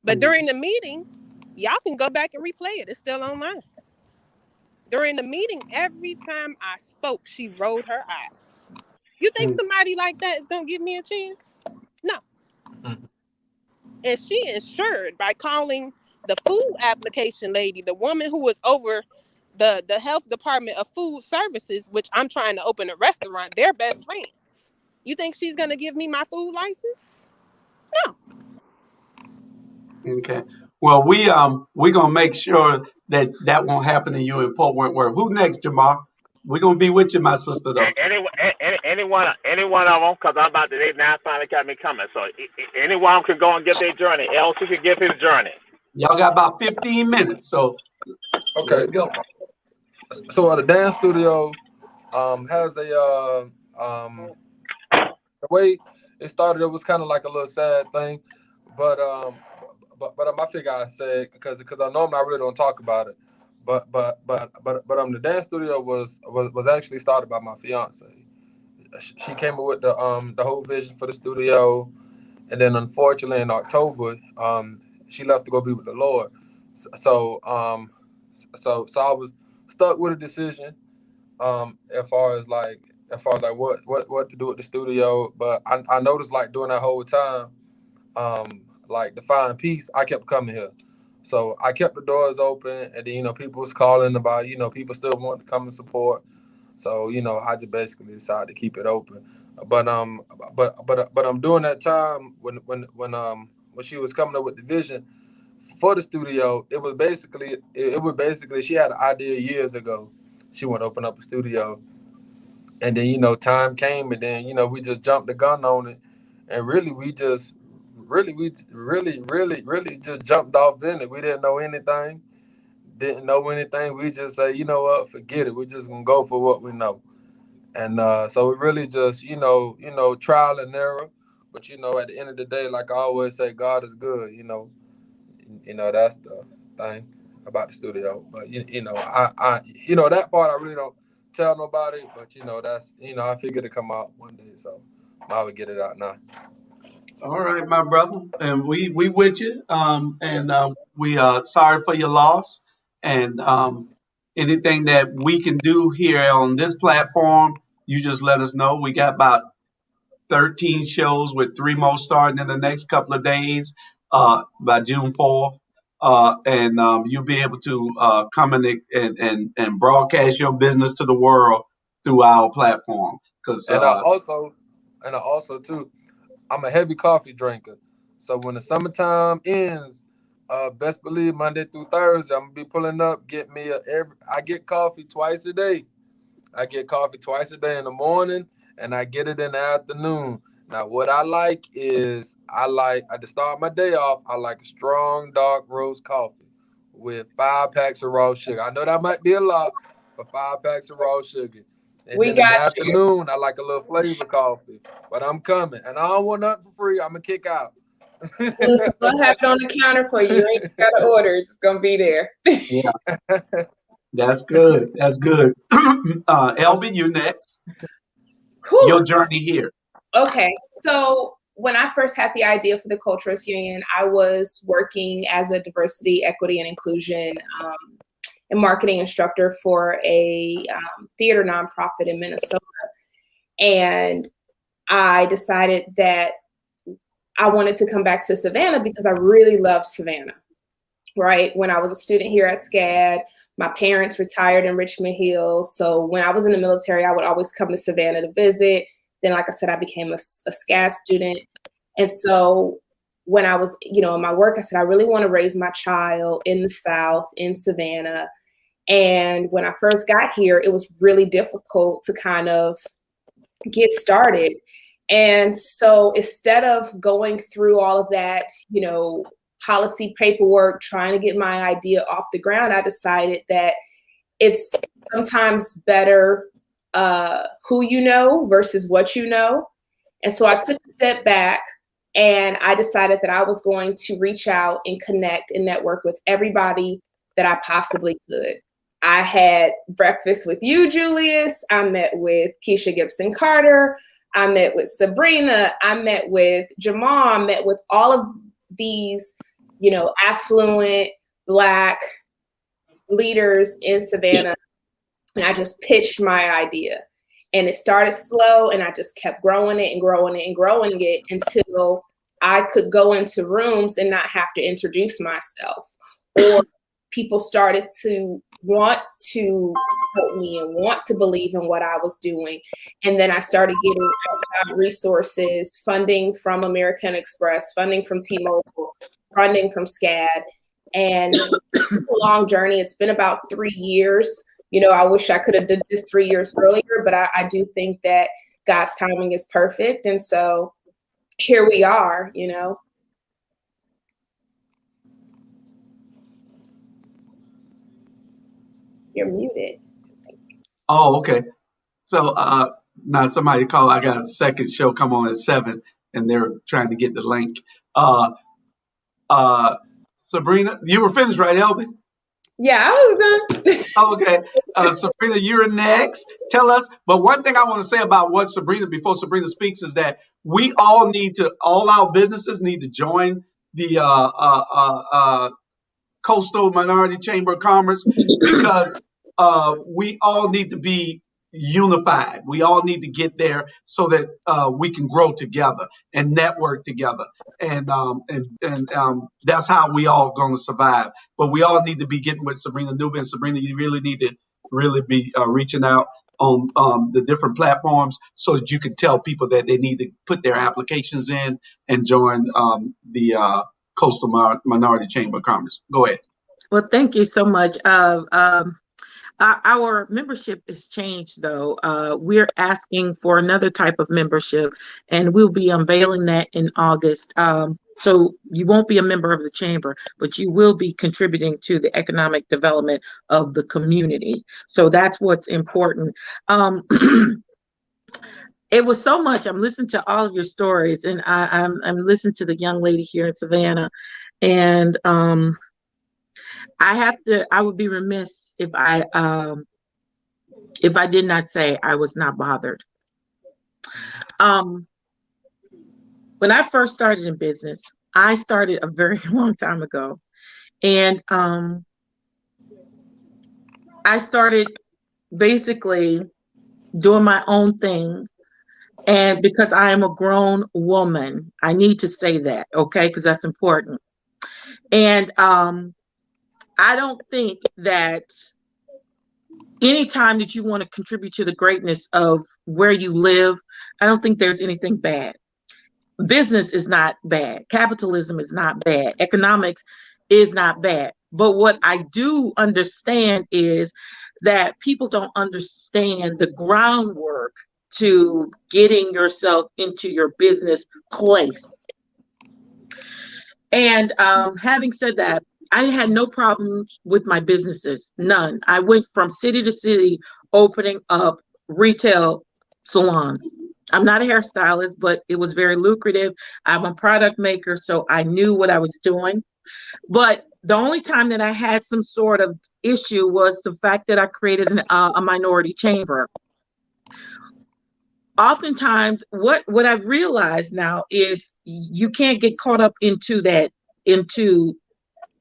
But during the meeting, y'all can go back and replay it. It's still online. During the meeting, every time I spoke, she rolled her eyes. You think somebody like that is going to give me a chance? No. And she ensured by calling the food application lady, the woman who was over the health department of food services, which I'm trying to open a restaurant, they're best friends. You think she's going to give me my food license? No. Okay. Well, we're gonna make sure that won't happen to you in Fort Worth. Who next, Jamar? We're gonna be with you, my sister, though. Any one of them, because I'm about to, they now finally got me coming. So any one of them can go and get their journey. LC can give his journey. Y'all got about 15 minutes, so Okay. let's go. So the dance studio has a the way it started, it was kind of like a little sad thing, but I figure I said because I normally I really don't talk about it, but the dance studio was actually started by my fiance. She came up with the whole vision for the studio, and then unfortunately in October she left to go be with the Lord. So I was stuck with a decision as far as like what to do with the studio. But I noticed like during that whole time, like to find peace, I kept coming here. So I kept the doors open, and then people was calling about people still wanting to come and support. So I just basically decided to keep it open. But during that time when she was coming up with the vision for the studio, it was basically she had an idea years ago. She wanted to open up a studio, and then time came, and then we just jumped the gun on it, and really just jumped off in it. We didn't know anything. We just say, what, forget it. We're just gonna go for what we know. And so it really just, trial and error. But at the end of the day, like I always say, God is good. That's the thing about the studio. But I that part I really don't tell nobody. But that's I figured to come out one day, so I would get it out now. All right, my brother, and we with you. We are sorry for your loss, and anything that we can do here on this platform, you just let us know. We got about 13 shows with 3 more starting in the next couple of days, by June 4th. And you'll be able to come and broadcast your business to the world through our platform. And I also too, I'm a heavy coffee drinker. So when the summertime ends, best believe Monday through Thursday, I'm gonna be pulling up. I get coffee twice a day. I get coffee twice a day in the morning, and I get it in the afternoon. Now, what I like is to start my day off, I like a strong dark roast coffee with 5 packs of raw sugar. I know that might be a lot, but 5 packs of raw sugar. And We then in the got you. afternoon, I like a little flavor coffee. But I'm coming, and I don't want nothing for free. I'm gonna kick out. Listen, we'll have it on the counter for you. You ain't got to order. It's just going to be there. Yeah, that's good. That's good. Elvin, you next. Whew. Your journey here. Okay. So when I first had the idea for the Culturist Union, I was working as a diversity, equity, and inclusion and marketing instructor for a theater nonprofit in Minnesota. And I decided that I wanted to come back to Savannah because I really loved Savannah, right? When I was a student here at SCAD, my parents retired in Richmond Hill. So when I was in the military, I would always come to Savannah to visit. Then, like I said, I became a SCAD student. And so when I was, in my work, I said, I really want to raise my child in the South, in Savannah. And when I first got here, it was really difficult to kind of get started. And so instead of going through all of that, policy paperwork, trying to get my idea off the ground, I decided that it's sometimes better who you know versus what you know. And so I took a step back and I decided that I was going to reach out and connect and network with everybody that I possibly could. I had breakfast with you, Julius. I met with Keisha Gibson Carter. I met with Sabrina. I met with Jamal. I met with all of these, affluent Black leaders in Savannah. And I just pitched my idea. And it started slow, and I just kept growing it and growing it and growing it until I could go into rooms and not have to introduce myself. Or people started to want to help me and want to believe in what I was doing. And then I started getting outside resources, funding from American Express, funding from T-Mobile, funding from SCAD. And it's a long journey. It's been about 3 years. I wish I could have did this 3 years earlier, but I do think that God's timing is perfect. And so here we are, You're muted. Oh, okay. So now somebody called. I got a second show come on at 7, and they're trying to get the link. Sabrina, you were finished, right, Elby? Yeah, I was done. Okay. Sabrina, you're next. Tell us. But one thing I want to say about what Sabrina, before Sabrina speaks, is that we all all our businesses need to join the Coastal Minority Chamber of Commerce, because we all need to be unified. We all need to get there so that we can grow together and network together, and that's how we all going to survive. But we all need to be getting with Sabrina Newby. And Sabrina, you really need to be reaching out on the different platforms so that you can tell people that they need to put their applications in and join the Coastal Minority Chamber of Commerce. Go ahead. Well, thank you so much. Our membership is changed, though. We're asking for another type of membership, and we'll be unveiling that in August. So you won't be a member of the chamber, but you will be contributing to the economic development of the community. So that's what's important. It was so much. I'm listening to all of your stories, and I'm listening to the young lady here in Savannah, and I would be remiss if I did not say I was not bothered. When I first started in business, I started a very long time ago, and I started basically doing my own thing. And because I am a grown woman, I need to say that, okay? Because that's important. And I don't think that anytime that you want to contribute to the greatness of where you live, I don't think there's anything bad. Business is not bad. Capitalism is not bad. Economics is not bad. But what I do understand is that people don't understand the groundwork to getting yourself into your business place. And having said that, I had no problems with my businesses, none. I went from city to city opening up retail salons. I'm not a hairstylist, but it was very lucrative. I'm a product maker, so I knew what I was doing. But the only time that I had some sort of issue was the fact that I created a minority chamber. Oftentimes, what I've realized now is you can't get caught up into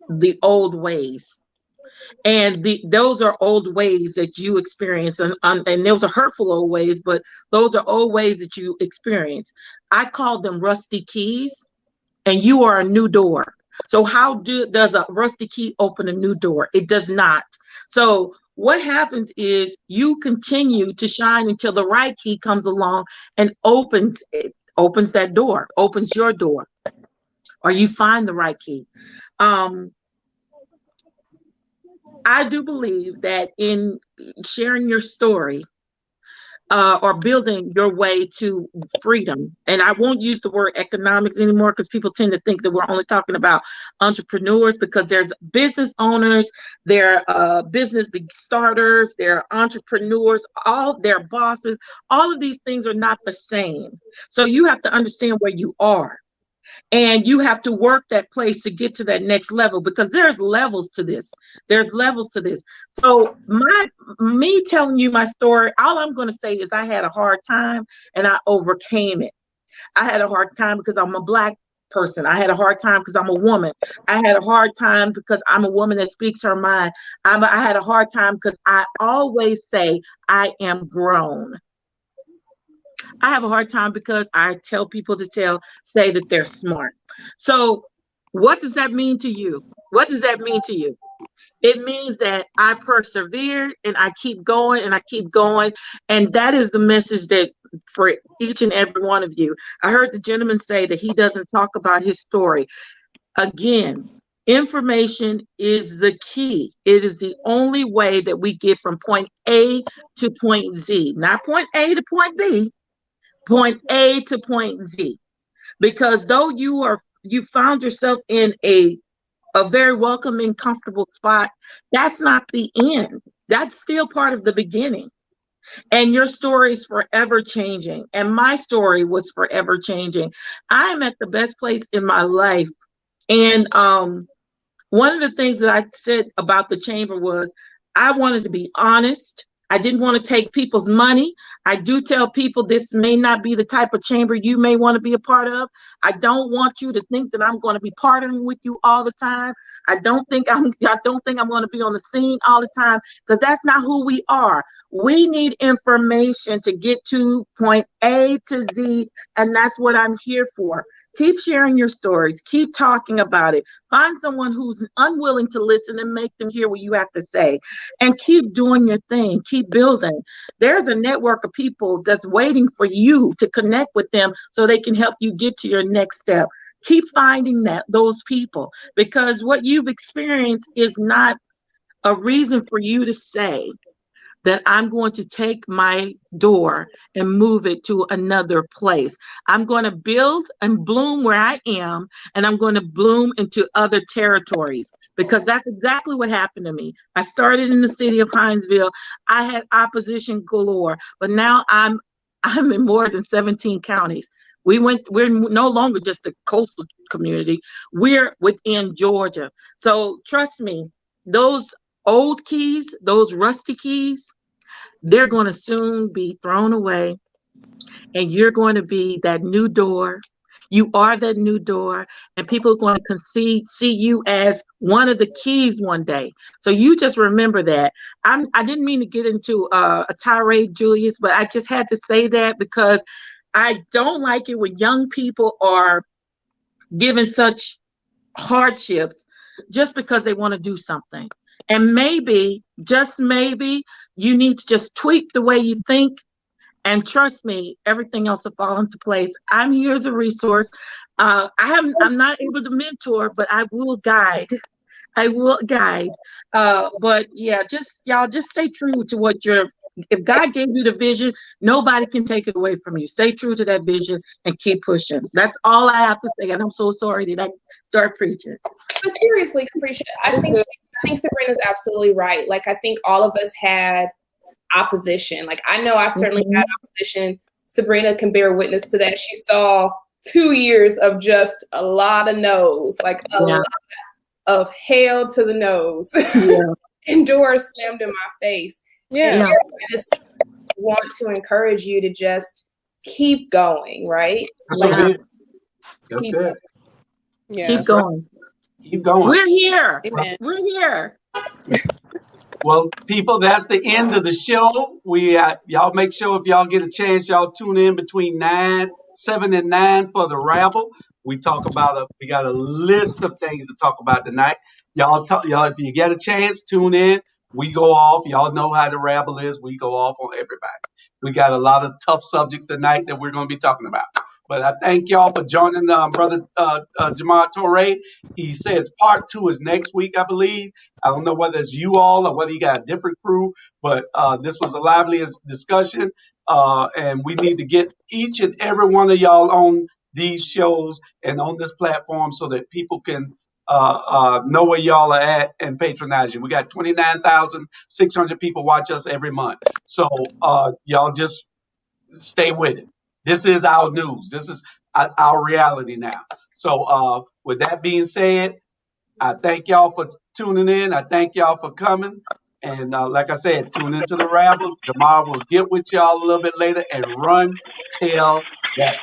the old ways. And those are old ways that you experience, and those are hurtful old ways, but those are old ways that you experience. I call them rusty keys, and you are a new door. So how does a rusty key open a new door? It does not. So what happens is you continue to shine until the right key comes along and opens that door, opens your door. or you find the right key. I do believe that in sharing your story, or building your way to freedom. And I won't use the word economics anymore because people tend to think that we're only talking about entrepreneurs, because there's business owners, there are business starters, there are entrepreneurs, all their bosses. All of these things are not the same. So you have to understand where you are. And you have to work that place to get to that next level, because there's levels to this. There's levels to this. So me telling you my story, all I'm going to say is I had a hard time and I overcame it. I had a hard time because I'm a Black person. I had a hard time because I'm a woman. I had a hard time because I'm a woman that speaks her mind. I had a hard time because I always say I am grown. I have a hard time because I tell people to say that they're smart. So what does that mean to you? What does that mean to you? It means that I persevered and I keep going and I keep going. And that is the message that for each and every one of you. I heard the gentleman say that he doesn't talk about his story. Again, information is the key. It is the only way that we get from point A to point Z, not point A to point B, point A to point Z. Because though you found yourself in a very welcoming, comfortable spot, that's not the end. That's still part of the beginning. And your story is forever changing. And my story was forever changing. I'm at the best place in my life. And one of the things that I said about the chamber was I wanted to be honest. I didn't want to take people's money. I do tell people this may not be the type of chamber you may want to be a part of. I don't want you to think that I'm going to be partnering with you all the time. I don't think I'm going to be on the scene all the time, because that's not who we are. We need information to get to point A to Z, and that's what I'm here for. Keep sharing your stories. Keep talking about it. Find someone who's unwilling to listen and make them hear what you have to say. And keep doing your thing. Keep building. There's a network of people that's waiting for you to connect with them so they can help you get to your next step. Keep finding those people, because what you've experienced is not a reason for you to say that I'm going to take my door and move it to another place. I'm going to build and bloom where I am, and I'm going to bloom into other territories, because that's exactly what happened to me. I started in the city of Hinesville. I had opposition galore, but now I'm in more than 17 counties. We're no longer just a coastal community. We're within Georgia. So trust me, those old keys, those rusty keys, they're going to soon be thrown away, and you're going to be that new door. You are that new door, and people are going to see you as one of the keys one day. So you just remember that. I didn't mean to get into a tirade, Julius, but I just had to say that because I don't like it when young people are given such hardships just because they want to do something. And maybe, just maybe, you need to just tweak the way you think, and trust me, everything else will fall into place. I'm here as a resource. I'm not able to mentor, but I will guide. I will guide. But yeah, y'all just stay true to what if God gave you the vision, nobody can take it away from you. Stay true to that vision and keep pushing. That's all I have to say. And I'm so sorry that I start preaching. But seriously, Capricia, I think Sabrina's absolutely right. Like, I think all of us had opposition. Like, I know I certainly had opposition. Sabrina can bear witness to that. She saw 2 years of just a lot of no's, like a lot of hell to the nose. And doors slammed in my face. Yeah. I just want to encourage you to just keep going, right? That's good. That's good. Yeah. Keep going. Keep going. We're here. Amen. We're here. Well, people, that's the end of the show. Y'all make sure if y'all get a chance, y'all tune in between 7 and 9 for the Rabble. We got a list of things to talk about tonight. Y'all, if you get a chance, tune in. We go off. Y'all know how the Rabble is. We go off on everybody. We got a lot of tough subjects tonight that we're going to be talking about. But I thank y'all for joining Brother Jamar Torre. He says part 2 is next week, I believe. I don't know whether it's you all or whether you got a different crew, but this was a lively discussion. And we need to get each and every one of y'all on these shows and on this platform so that people can know where y'all are at and patronize you. We got 29,600 people watch us every month. So y'all just stay with it. This is our news. This is our reality now. So with that being said, I thank y'all for tuning in. I thank y'all for coming. And like I said, tune into the Rabble. Jamal will get with y'all a little bit later and run, tell that.